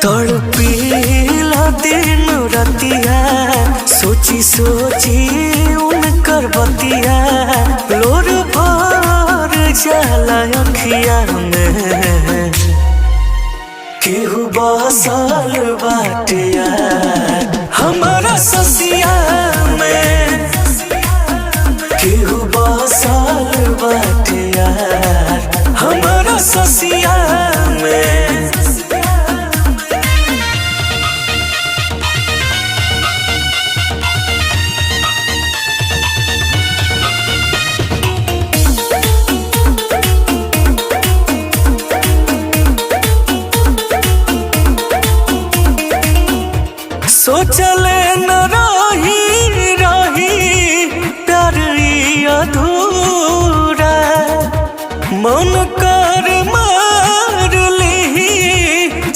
तड़पीला दिन रतिया सोची सोची उनकर बतिया लोर भर जाला अखिया में केहू बसल बाटे हमारा ससिया में केहू बसल बाटे हमारा ससिया में। सोचले न